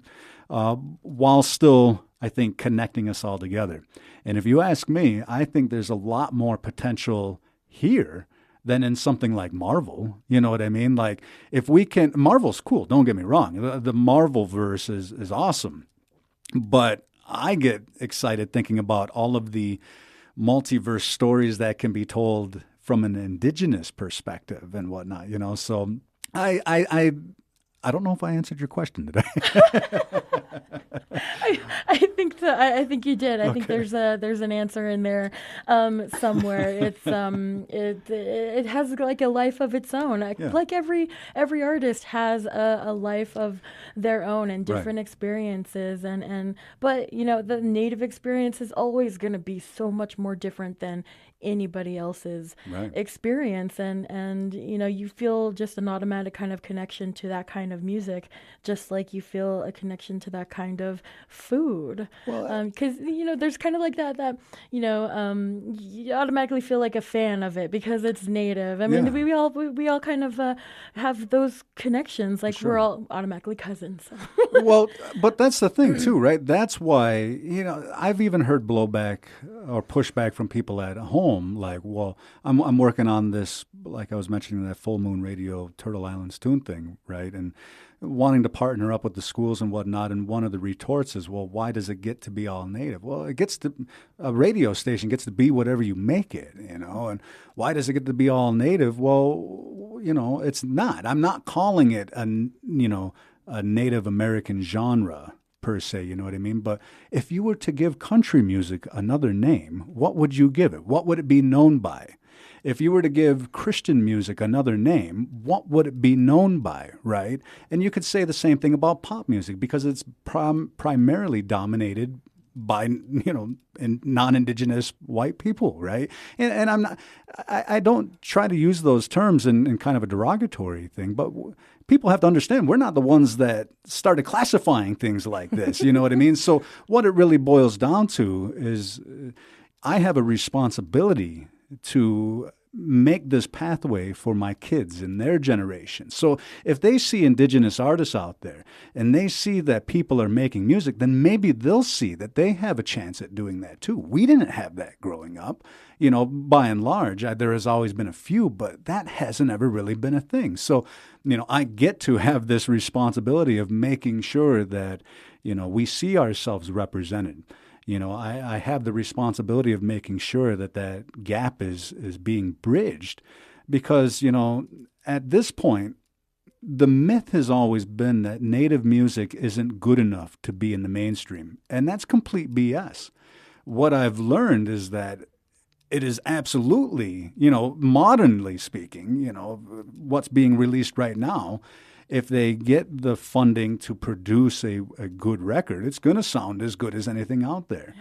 while still, I think, connecting us all together. And if you ask me, I think there's a lot more potential here than in something like Marvel. You know what I mean? Like, if we can, Marvel's cool, don't get me wrong. The Marvel verse is awesome. But I get excited thinking about all of the multiverse stories that can be told from an indigenous perspective and whatnot, So I don't know if I answered your question today. I think that I think you did. I think there's an answer in there somewhere. It's it has like a life of its own. Yeah. Like every artist has a life of their own and different experiences, but the Native experience is always going to be so much more different than anybody else's experience, and you feel just an automatic kind of connection to that kind of music, just like you feel a connection to that kind of food. Well, Because there's kind of like that you automatically feel like a fan of it because it's native. I mean, yeah, we all kind of have those connections, like we're sure. all automatically cousins. Well, but that's the thing too, right? That's why, I've even heard blowback or pushback from people at home, like, well, I'm working on this, like I was mentioning that Full Moon Radio Turtle Islands tune thing, right? And wanting to partner up with the schools and whatnot. And one of the retorts is, well, why does it get to be all native? Well, a radio station gets to be whatever you make it, and why does it get to be all native? Well, it's not. I'm not calling it a Native American genre per se, you know what I mean? But if you were to give country music another name, what would you give it? What would it be known by? If you were to give Christian music another name, what would it be known by, right? And you could say the same thing about pop music because it's primarily dominated by non-indigenous white people, right? And I don't try to use those terms in kind of a derogatory thing, but people have to understand we're not the ones that started classifying things like this. You know what I mean? So what it really boils down to is I have a responsibility to make this pathway for my kids and their generation. So if they see indigenous artists out there and they see that people are making music, then maybe they'll see that they have a chance at doing that too. We didn't have that growing up. By and large, there has always been a few, but that hasn't ever really been a thing. So, I get to have this responsibility of making sure that, we see ourselves represented. I have the responsibility of making sure that gap is being bridged because, at this point, the myth has always been that native music isn't good enough to be in the mainstream. And that's complete BS. What I've learned is that it is absolutely, modernly speaking, what's being released right now. If they get the funding to produce a good record, it's going to sound as good as anything out there,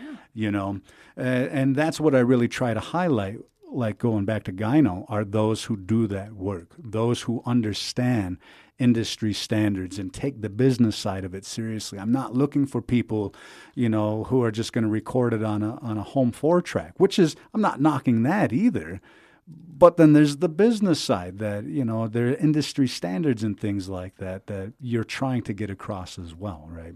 and that's what I really try to highlight, like going back to Gaënö, are those who do that work, those who understand industry standards and take the business side of it seriously. I'm not looking for people, who are just going to record it on a home 4-track, which is, I'm not knocking that either. But then there's the business side that, there are industry standards and things like that you're trying to get across as well, right?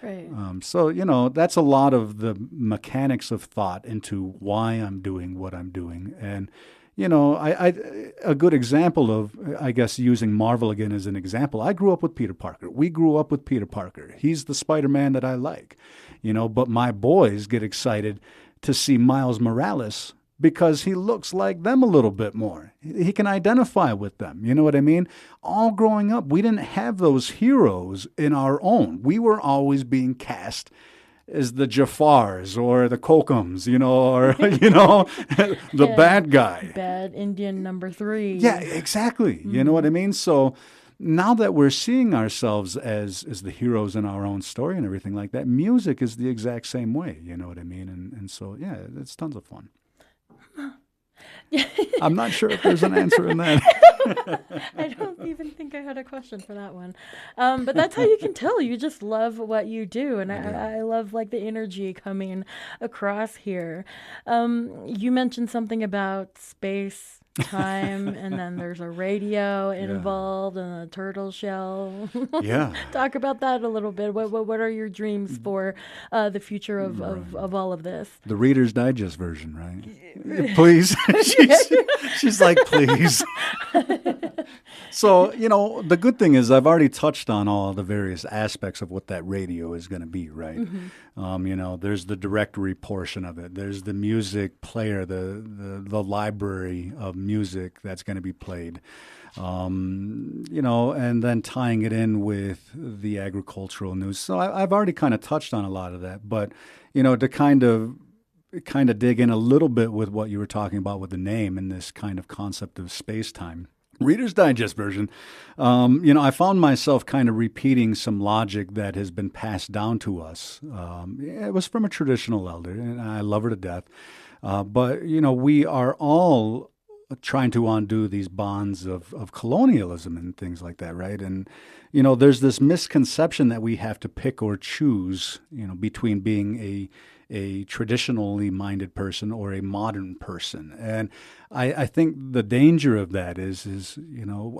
Right. So, that's a lot of the mechanics of thought into why I'm doing what I'm doing. And, a good example of, I guess, using Marvel again as an example, I grew up with Peter Parker. We grew up with Peter Parker. He's the Spider-Man that I like, but my boys get excited to see Miles Morales because he looks like them a little bit more. He can identify with them. You know what I mean? All growing up, we didn't have those heroes in our own. We were always being cast as the Jafars or the Kokums, or, the bad guy. Bad Indian number 3. Yeah, exactly. Mm-hmm. You know what I mean? So now that we're seeing ourselves as the heroes in our own story and everything like that, music is the exact same way. You know what I mean? And so, yeah, it's tons of fun. I'm not sure if there's an answer in that. I don't even think I had a question for that one. But that's how you can tell. You just love what you do. And I love like the energy coming across here. You mentioned something about space, time, and then there's a radio involved and a turtle shell. Yeah. Talk about that a little bit. What are your dreams for the future of all of this? The Reader's Digest version, right? Please. She's like, please. So, the good thing is I've already touched on all the various aspects of what that radio is going to be, right? Mm-hmm. There's the directory portion of it. There's the music player, the library of music that's going to be played. And then tying it in with the agricultural news. So I've already kind of touched on a lot of that, but, to kind of dig in a little bit with what you were talking about with the name and this kind of concept of space-time. Reader's Digest version, I found myself kind of repeating some logic that has been passed down to us. It was from a traditional elder, and I love her to death. But, we are all trying to undo these bonds of colonialism and things like that, right? And, there's this misconception that we have to pick or choose, between being a traditionally minded person or a modern person. And I think the danger of that is,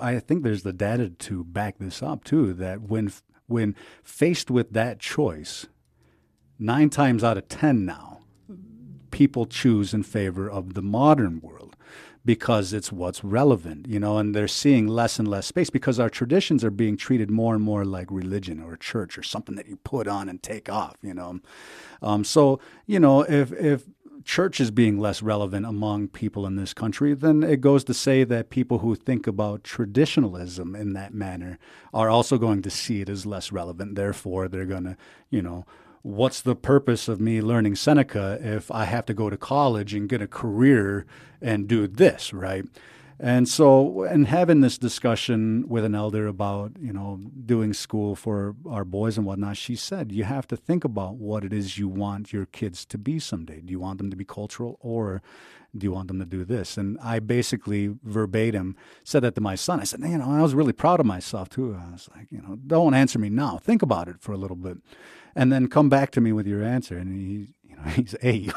I think there's the data to back this up too, that when faced with that choice, 9 times out of 10 now, people choose in favor of the modern world because it's what's relevant, and they're seeing less and less space because our traditions are being treated more and more like religion or a church or something that you put on and take off, So, if church is being less relevant among people in this country, then it goes to say that people who think about traditionalism in that manner are also going to see it as less relevant. Therefore, they're going to, what's the purpose of me learning Seneca if I have to go to college and get a career and do this, right? And so, and having this discussion with an elder about, doing school for our boys and whatnot, she said, you have to think about what it is you want your kids to be someday. Do you want them to be cultural, or do you want them to do this? And I basically verbatim said that to my son. I said, I was really proud of myself too. I was like, don't answer me now. Think about it for a little bit and then come back to me with your answer. And he's 8.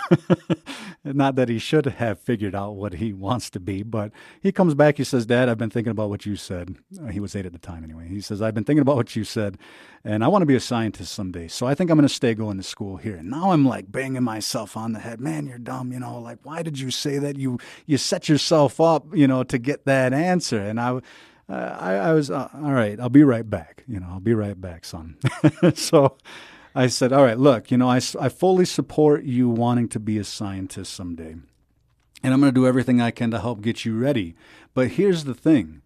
Not that he should have figured out what he wants to be, but he comes back, he says, Dad, I've been thinking about what you said. He was 8 at the time anyway. He says, I've been thinking about what you said, and I want to be a scientist someday. So I think I'm going to stay going to school here. And now I'm like banging myself on the head. Man, you're dumb. Like, why did you say that? You set yourself up, to get that answer. And I was, all right, I'll be right back. I'll be right back, son. So I said, all right, look, I fully support you wanting to be a scientist someday. And I'm going to do everything I can to help get you ready. But here's the thing.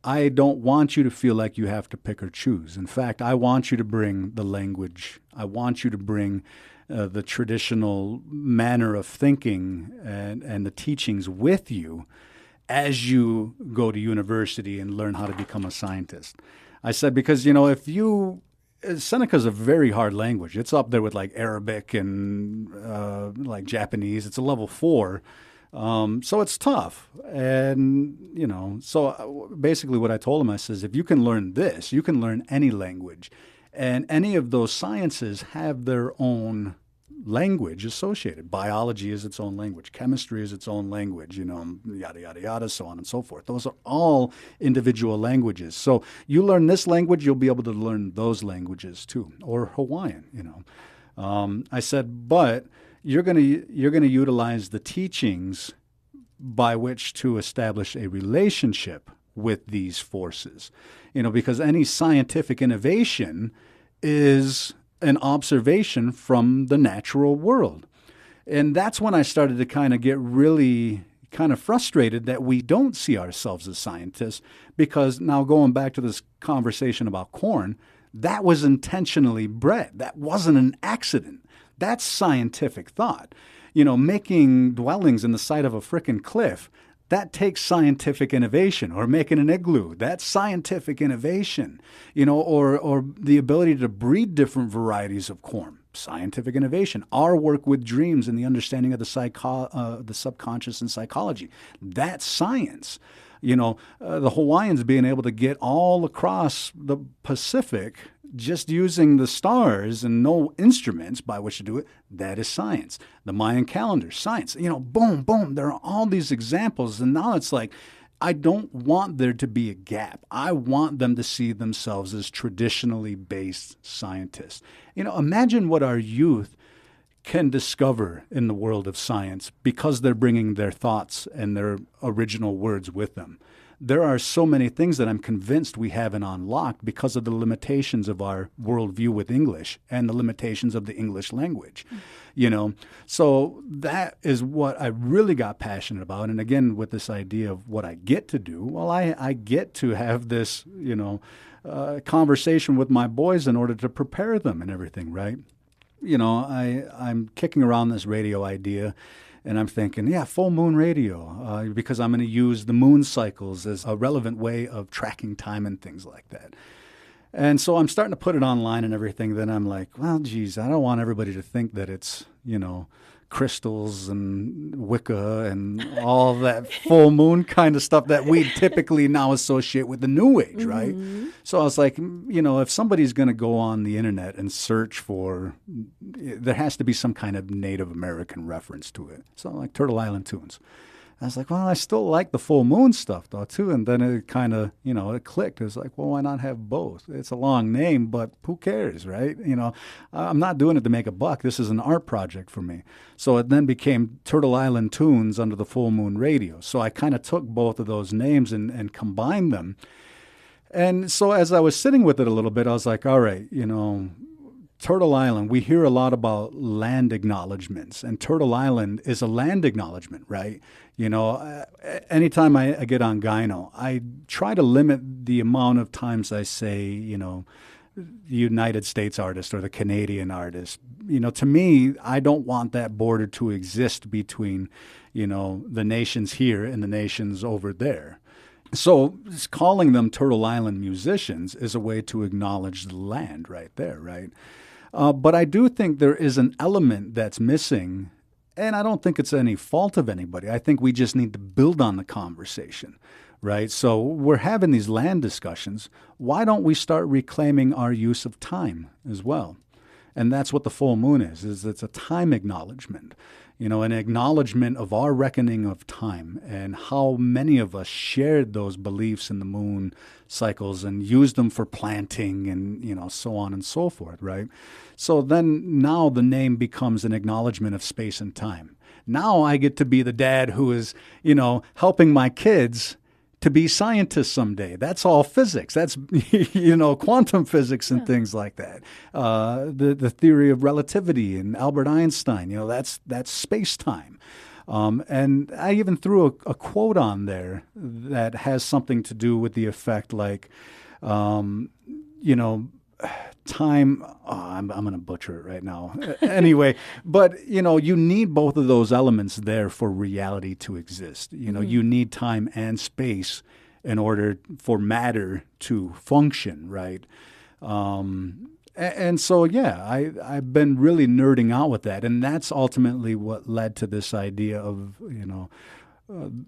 I don't want you to feel like you have to pick or choose. In fact, I want you to bring the language. I want you to bring the traditional manner of thinking and the teachings with you as you go to university and learn how to become a scientist. I said, because, Seneca's a very hard language. It's up there with like Arabic and like Japanese. It's a level 4. So it's tough. And, so basically what I told him, I says, if you can learn this, you can learn any language. And any of those sciences have their own language associated. Biology is its own language. Chemistry is its own language, yada, yada, yada, so on and so forth. Those are all individual languages. So you learn this language, you'll be able to learn those languages too, or Hawaiian, I said, but you're going to utilize the teachings by which to establish a relationship with these forces, because any scientific innovation is an observation from the natural world. And that's when I started to kind of get really kind of frustrated that we don't see ourselves as scientists, because now going back to this conversation about corn, that was intentionally bred. That wasn't an accident. That's scientific thought. Making dwellings in the side of a frickin' cliff, that takes scientific innovation. Or making an igloo, that's scientific innovation. Or the ability to breed different varieties of corn, scientific innovation. Our work with dreams and the understanding of the subconscious and psychology, that's science. The Hawaiians being able to get all across the Pacific just using the stars and no instruments by which to do it, that is science. The Mayan calendar, science. Boom, boom. There are all these examples. And now it's like, I don't want there to be a gap. I want them to see themselves as traditionally based scientists. Imagine what our youth can discover in the world of science because they're bringing their thoughts and their original words with them. There are so many things that I'm convinced we haven't unlocked because of the limitations of our worldview with English and the limitations of the English language. So that is what I really got passionate about. And again, with this idea of what I get to do, well, I get to have this, conversation with my boys in order to prepare them and everything, right? I'm kicking around this radio idea. And I'm thinking, yeah, full moon radio, because I'm going to use the moon cycles as a relevant way of tracking time and things like that. And so I'm starting to put it online and everything. Then I'm like, well, geez, I don't want everybody to think that it's, crystals and Wicca and all that full moon kind of stuff that we typically now associate with the New Age, right? So I was like, if somebody's going to go on the internet and search for, there has to be some kind of Native American reference to it. So like Turtle Island tunes. I was like, well, I still like the full moon stuff, though, too. And then it kind of, it clicked. It was like, well, why not have both? It's a long name, but who cares, right? I'm not doing it to make a buck. This is an art project for me. So it then became Turtle Island Tunes under the Full Moon Radio. So I kind of took both of those names and combined them. And so as I was sitting with it a little bit, I was like, all right, Turtle Island, we hear a lot about land acknowledgments, and Turtle Island is a land acknowledgement, right? Anytime I get on Gaënö, I try to limit the amount of times I say, the United States artist or the Canadian artist. To me, I don't want that border to exist between, the nations here and the nations over there. So calling them Turtle Island musicians is a way to acknowledge the land right there, right? But I do think there is an element that's missing, and I don't think it's any fault of anybody. I think we just need to build on the conversation, right? So we're having these land discussions. Why don't we start reclaiming our use of time as well? And that's what the full moon is it's a time acknowledgement, an acknowledgement of our reckoning of time and how many of us shared those beliefs in the moon cycles and used them for planting and, so on and so forth, right? So then now the name becomes an acknowledgement of space and time. Now I get to be the dad who is, helping my kids to be scientists someday. That's all physics. That's, quantum physics and things like that. The theory of relativity and Albert Einstein, that's space-time. And I even threw a quote on there that has something to do with the effect like, time, I'm going to butcher it right now. Anyway, but, you need both of those elements there for reality to exist. You need time and space in order for matter to function, right? And so, I've been really nerding out with that. And that's ultimately what led to this idea of,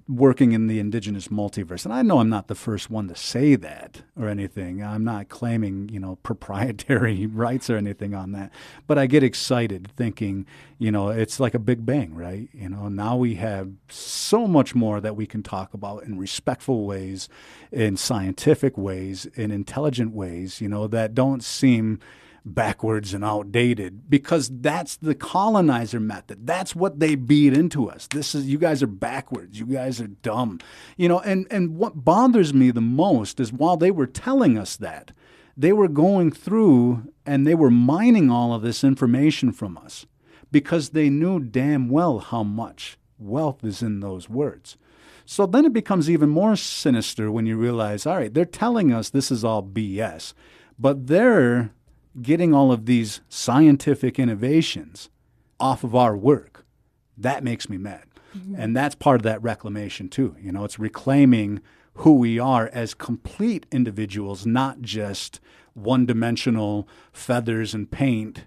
working in the indigenous multiverse. And I know I'm not the first one to say that or anything. I'm not claiming, proprietary rights or anything on that. But I get excited thinking, it's like a big bang, right? Now we have so much more that we can talk about in respectful ways, in scientific ways, in intelligent ways, that don't seem backwards and outdated, because that's the colonizer method. That's what they beat into us. You guys are backwards. You guys are dumb. And what bothers me the most is while they were telling us that, they were going through and they were mining all of this information from us because they knew damn well how much wealth is in those words. So then it becomes even more sinister when you realize, all right, they're telling us this is all BS, but they're getting all of these scientific innovations off of our work. That makes me mad. Mm-hmm. And that's part of that reclamation too. It's reclaiming who we are as complete individuals, not just one-dimensional feathers and paint,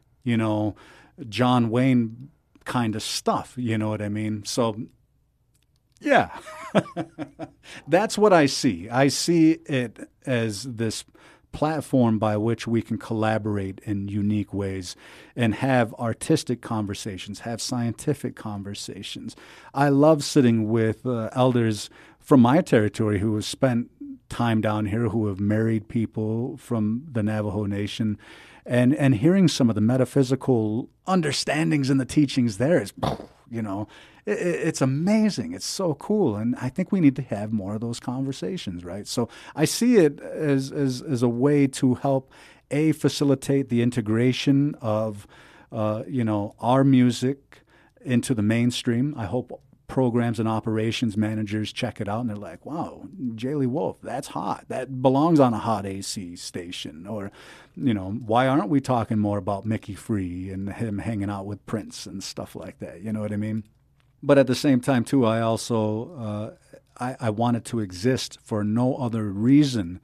John Wayne kind of stuff. You know what I mean? So, yeah, that's what I see. I see it as this platform by which we can collaborate in unique ways and have artistic conversations, have scientific conversations. I love sitting with elders from my territory who have spent time down here, who have married people from the Navajo Nation, and hearing some of the metaphysical understandings and the teachings there is, it's amazing. It's so cool. And I think we need to have more of those conversations, right? So I see it as a way to help, facilitate the integration of, our music into the mainstream. I hope programs and operations managers check it out and they're like, wow, Jaylee Wolf, that's hot. That belongs on a hot AC station. Or, why aren't we talking more about Mickey Free and him hanging out with Prince and stuff like that? You know what I mean? But at the same time, too, I also I want it to exist for no other reason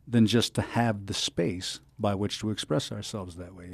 than just to have the space by which to express ourselves that way,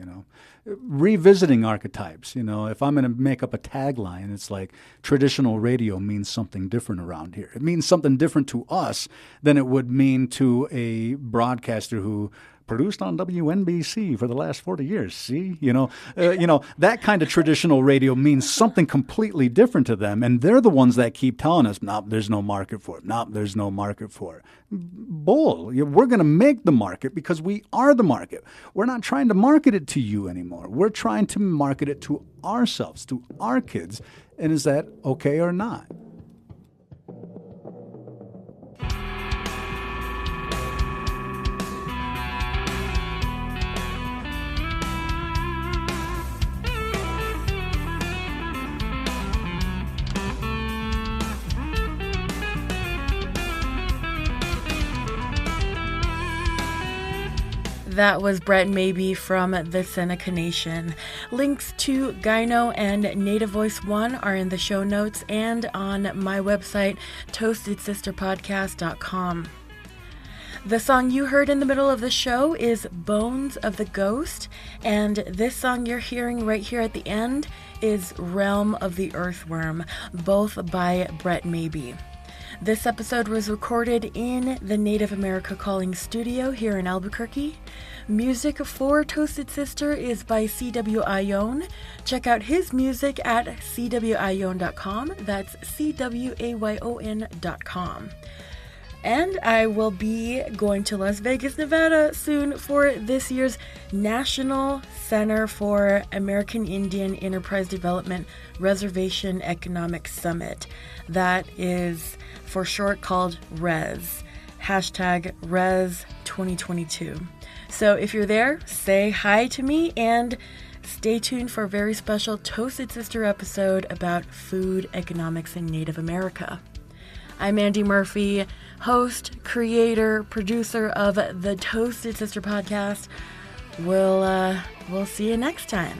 Revisiting archetypes, if I'm going to make up a tagline, it's like traditional radio means something different around here. It means something different to us than it would mean to a broadcaster who produced on WNBC for the last 40 years. See, that kind of traditional radio means something completely different to them. And they're the ones that keep telling us, no, there's no market for it. No, there's no market for it. Bull. We're going to make the market because we are the market. We're not trying to market it to you anymore. We're trying to market it to ourselves, to our kids. And is that okay or not? That was Brett Maybee from the Seneca Nation. Links to Gaënö and Native Voice One are in the show notes and on my website, toastedsisterpodcast.com. The song you heard in the middle of the show is Bones of the Ghost, and this song you're hearing right here at the end is Realm of the Earthworm, both by Brett Maybee. This episode was recorded in the Native America Calling studio here in Albuquerque. Music for Toasted Sister is by C.W. Check out his music at cwayon.com. That's cwayon.com. And I will be going to Las Vegas, Nevada soon for this year's National Center for American Indian Enterprise Development Reservation Economic Summit. That is for short called RES, hashtag RES 2022. So if you're there, say hi to me and stay tuned for a very special Toasted Sister episode about food economics in Native America. I'm Andy Murphy, host, creator, producer of the Toasted Sister podcast. We'll see you next time.